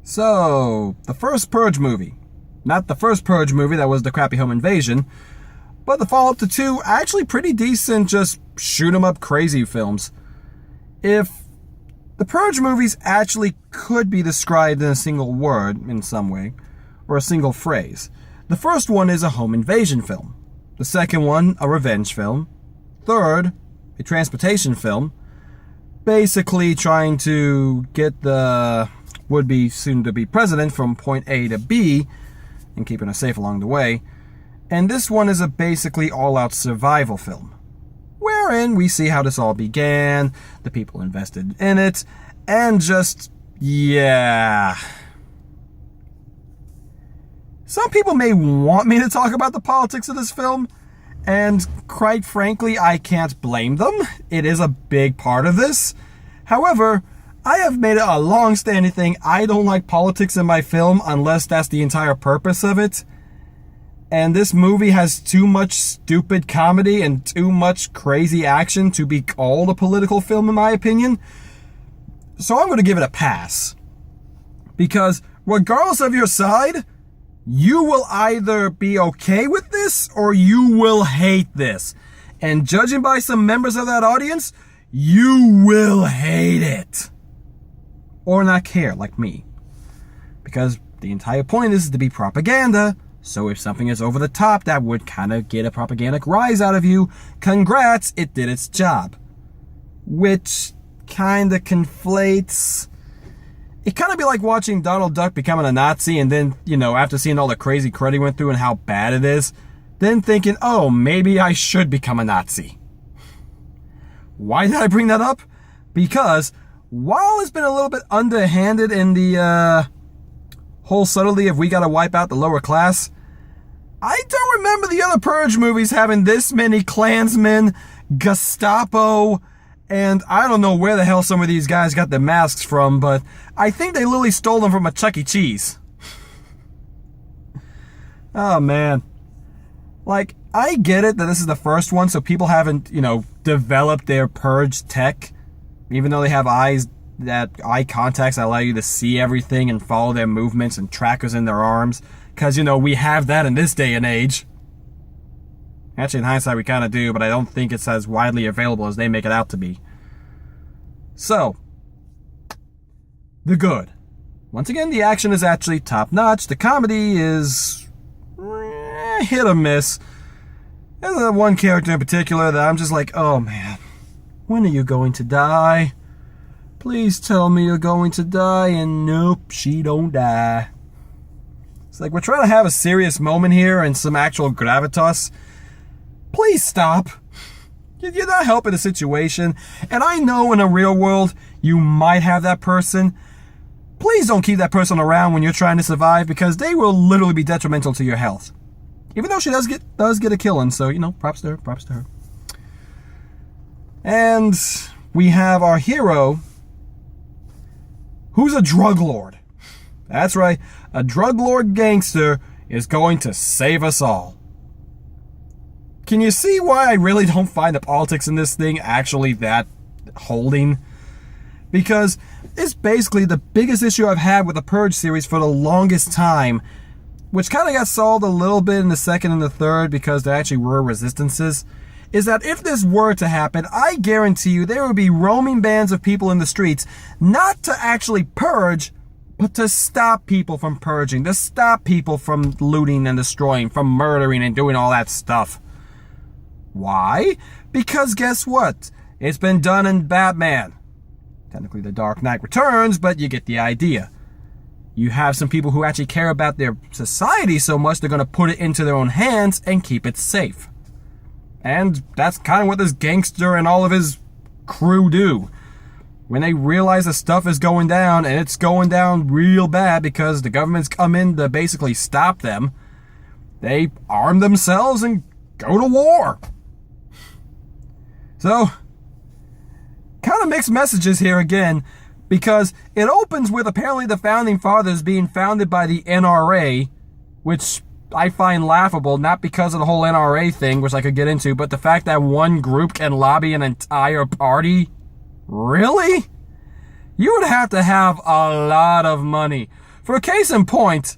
So, the first Purge movie. Not the first Purge movie that was the crappy home invasion, but the follow-up to two actually pretty decent, just shoot 'em up crazy films. If the Purge movies actually could be described in a single word in some way, or a single phrase, the first one is a home invasion film. The second one, a revenge film. Third, a transportation film, basically trying to get the would-be soon-to-be president from point A to B and keeping us safe along the way. And this one is a basically all-out survival film, wherein we see how this all began, the people invested in it, and just, yeah. Some people may want me to talk about the politics of this film, and quite frankly, I can't blame them. It is a big part of this. However, I have made it a long-standing thing. I don't like politics in my film unless that's the entire purpose of it. And this movie has too much stupid comedy and too much crazy action to be called a political film, in my opinion. So I'm going to give it a pass. Because regardless of your side, you will either be okay with this or you will hate this. And judging by some members of that audience, you will hate it. Or not care, like me. Because the entire point is to be propaganda. So if something is over the top that would kind of get a propagandic rise out of you, congrats, it did its job. Which kind of conflates. It kind of be like watching Donald Duck becoming a Nazi and then, after seeing all the crazy crud he went through and how bad it is, then thinking, oh, maybe I should become a Nazi. Why did I bring that up? Because while it's been a little bit underhanded in the whole subtlety of we gotta wipe out the lower class, I don't remember the other Purge movies having this many Klansmen, Gestapo, and I don't know where the hell some of these guys got their masks from, but I think they literally stole them from a Chuck E. Cheese. Oh, man. Like, I get it that this is the first one, so people haven't, developed their Purge tech. Even though they have eye contacts that allow you to see everything and follow their movements and trackers in their arms. Because, we have that in this day and age. Actually, in hindsight, we kind of do, but I don't think it's as widely available as they make it out to be. So, the good. Once again, the action is actually top-notch. The comedy is hit or miss. There's one character in particular that I'm just like, oh man, when are you going to die? Please tell me you're going to die. And nope, she don't die. It's like we're trying to have a serious moment here and some actual gravitas. Please stop. You're not helping the situation. And I know in a real world, you might have that person. Please don't keep that person around when you're trying to survive, because they will literally be detrimental to your health. Even though she does get a killing, so, props to her. And we have our hero, who's a drug lord. That's right, a drug lord gangster is going to save us all. Can you see why I really don't find the politics in this thing actually that holding? Because it's basically the biggest issue I've had with the Purge series for the longest time, which kind of got solved a little bit in the second and the third because there actually were resistances, is that if this were to happen, I guarantee you there would be roaming bands of people in the streets, not to actually purge, but to stop people from purging, to stop people from looting and destroying, from murdering and doing all that stuff. Why? Because guess what? It's been done in Batman. Technically The Dark Knight Returns, but you get the idea. You have some people who actually care about their society so much they're going to put it into their own hands and keep it safe. And that's kind of what this gangster and all of his crew do. When they realize the stuff is going down, and it's going down real bad because the government's come in to basically stop them, they arm themselves and go to war. So, kind of mixed messages here again, because it opens with apparently the Founding Fathers being founded by the NRA, which I find laughable, not because of the whole NRA thing, which I could get into, but the fact that one group can lobby an entire party. Really? You would have to have a lot of money For a case in point,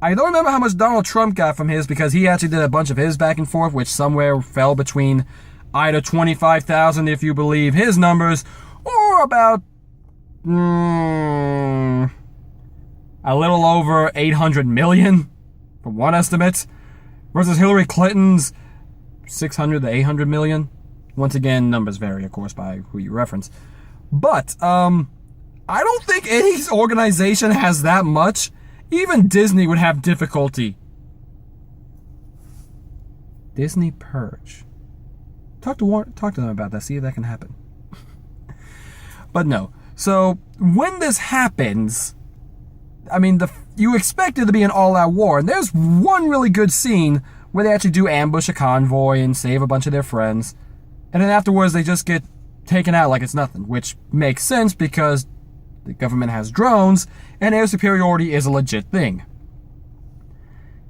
I don't remember how much Donald Trump got from his because he actually did a bunch of his back and forth, which somewhere fell between either 25,000 if you believe his numbers, or about a little over 800 million from one estimate, versus Hillary Clinton's 600 to 800 million. Once again, numbers vary, of course, by who you reference. But I don't think any organization has that much. Even Disney would have difficulty. Disney Purge. Talk to them about that. See if that can happen. But no. So when this happens, I mean, you expect it to be an all-out war. And there's one really good scene where they actually do ambush a convoy and save a bunch of their friends. And then afterwards, they just get taken out like it's nothing, which makes sense because the government has drones, and air superiority is a legit thing.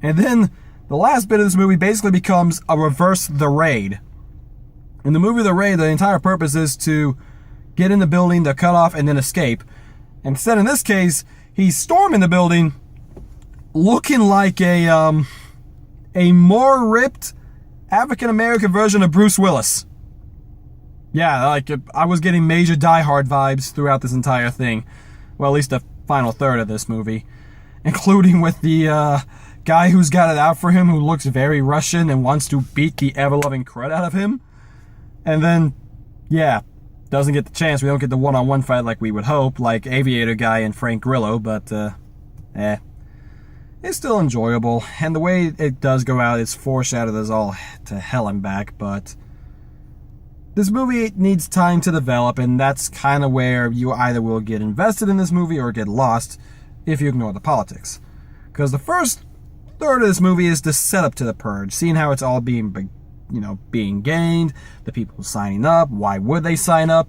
And then the last bit of this movie basically becomes a reverse The Raid. In the movie The Raid, the entire purpose is to get in the building, to cut off, and then escape. Instead, in this case, he's storming the building looking like a more ripped African-American version of Bruce Willis. Yeah, like, I was getting major Die Hard vibes throughout this entire thing. Well, at least the final third of this movie. Including with the guy who's got it out for him, who looks very Russian and wants to beat the ever-loving crud out of him. And then, yeah, doesn't get the chance. We don't get the one-on-one fight like we would hope, like Aviator Guy and Frank Grillo, but, it's still enjoyable. And the way it does go out is foreshadowed as all to hell and back, but this movie needs time to develop, and that's kind of where you either will get invested in this movie or get lost if you ignore the politics. Because the first third of this movie is the setup to the Purge, seeing how it's all being gained, the people signing up, why would they sign up?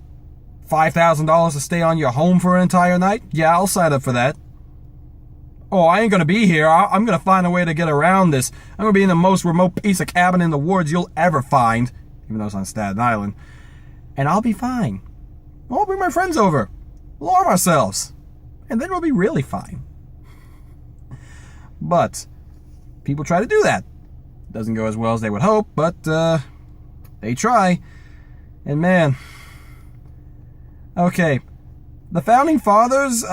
$5,000 to stay on your home for an entire night? Yeah, I'll sign up for that. Oh, I ain't gonna be here. I'm gonna find a way to get around this. I'm gonna be in the most remote piece of cabin in the woods you'll ever find, even though it's on Staten Island, and I'll be fine. I'll bring my friends over. We'll arm ourselves, and then we'll be really fine. But people try to do that. Doesn't go as well as they would hope, but they try. And man, okay, the Founding Fathers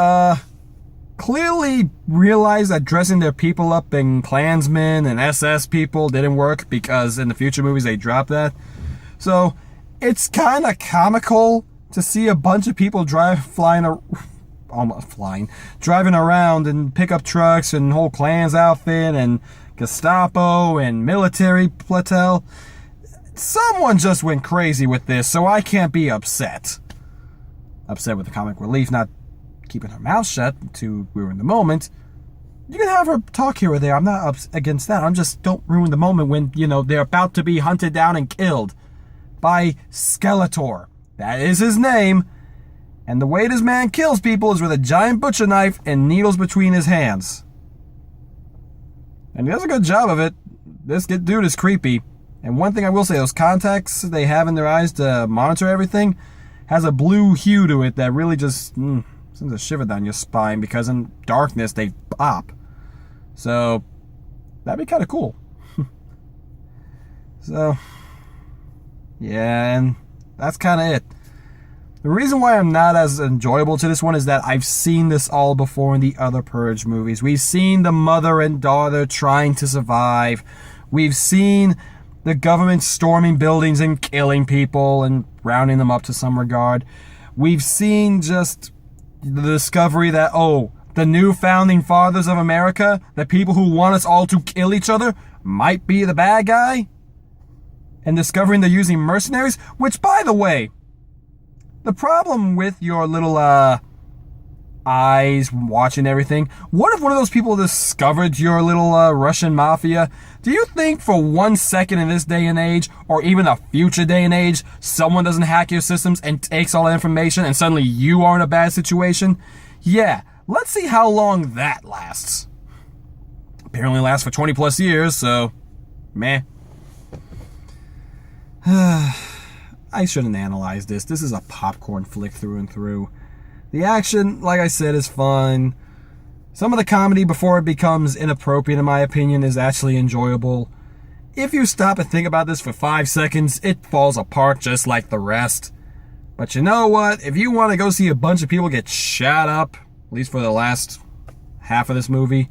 clearly realized that dressing their people up in Klansmen and SS people didn't work, because in the future movies they dropped that. So it's kind of comical to see a bunch of people driving around in pickup trucks and whole Klans outfit and Gestapo and military platel. Someone just went crazy with this, so I can't be upset. Upset with the comic relief not keeping her mouth shut to ruin the moment. You can have her talk here or there. I'm not against that. I'm just, don't ruin the moment when, they're about to be hunted down and killed by Skeletor. That is his name. And the way this man kills people is with a giant butcher knife and needles between his hands. And he does a good job of it. This dude is creepy. And one thing I will say, those contacts they have in their eyes to monitor everything has a blue hue to it that really just sends a shiver down your spine, because in darkness they pop. So that'd be kind of cool. So yeah, and that's kind of it. The reason why I'm not as enjoyable to this one is that I've seen this all before in the other Purge movies. We've seen the mother and daughter trying to survive. We've seen the government storming buildings and killing people and rounding them up to some regard. We've seen just the discovery that, the new Founding Fathers of America, the people who want us all to kill each other, might be the bad guy. And discovering they're using mercenaries, which, by the way, the problem with your little eyes watching everything, what if one of those people discovered your little Russian mafia? Do you think for 1 second in this day and age, or even a future day and age, someone doesn't hack your systems and takes all that information and suddenly you are in a bad situation? Yeah, let's see how long that lasts. Apparently lasts for 20 plus years, so meh. I shouldn't analyze this. This is a popcorn flick through and through. The action, like I said, is fun. Some of the comedy, before it becomes inappropriate in my opinion, is actually enjoyable. If you stop and think about this for 5 seconds, it falls apart just like the rest. But you know what? If you want to go see a bunch of people get shot up, at least for the last half of this movie,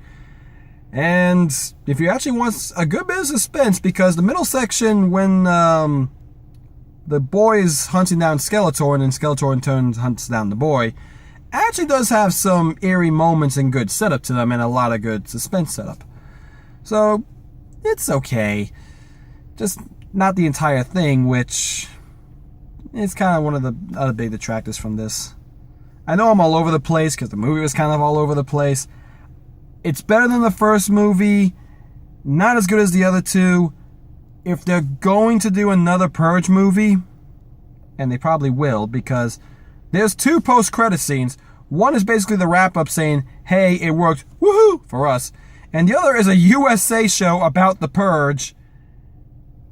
and if you actually want a good bit of suspense, because the middle section when the boy is hunting down Skeletor and Skeletor in turn hunts down the boy, actually does have some eerie moments and good setup to them and a lot of good suspense setup. So, it's okay. Just not the entire thing, which is kind of one of the other big detractors from this. I know I'm all over the place because the movie was kind of all over the place. It's better than the first movie, not as good as the other two. If they're going to do another Purge movie, and they probably will, because there's 2 post-credit scenes. One is basically the wrap-up saying, hey, it worked, woohoo, for us. And the other is a USA show about the Purge.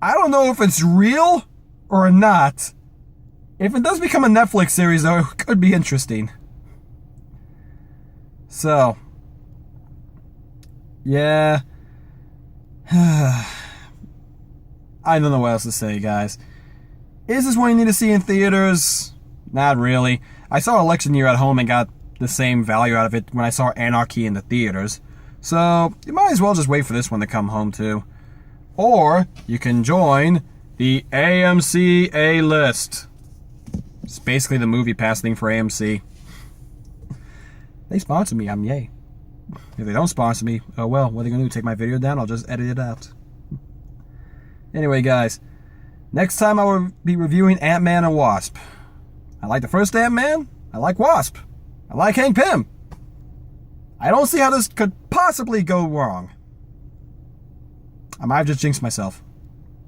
I don't know if it's real or not. If it does become a Netflix series, though, it could be interesting. So, yeah. I don't know what else to say, guys. Is this one you need to see in theaters? Not really. I saw Election Year at home and got the same value out of it when I saw Anarchy in the theaters. So, you might as well just wait for this one to come home, too. Or, you can join the AMC A-List. It's basically the movie pass thing for AMC. They sponsor me, I'm yay. If they don't sponsor me, oh well, what are they going to do? Take my video down? I'll just edit it out. Anyway, guys, next time I will be reviewing Ant-Man and Wasp. I like the first Ant-Man. I like Wasp. I like Hank Pym. I don't see how this could possibly go wrong. I might have just jinxed myself.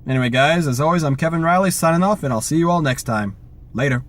Anyway, guys, as always, I'm Kevin Riley signing off, and I'll see you all next time. Later.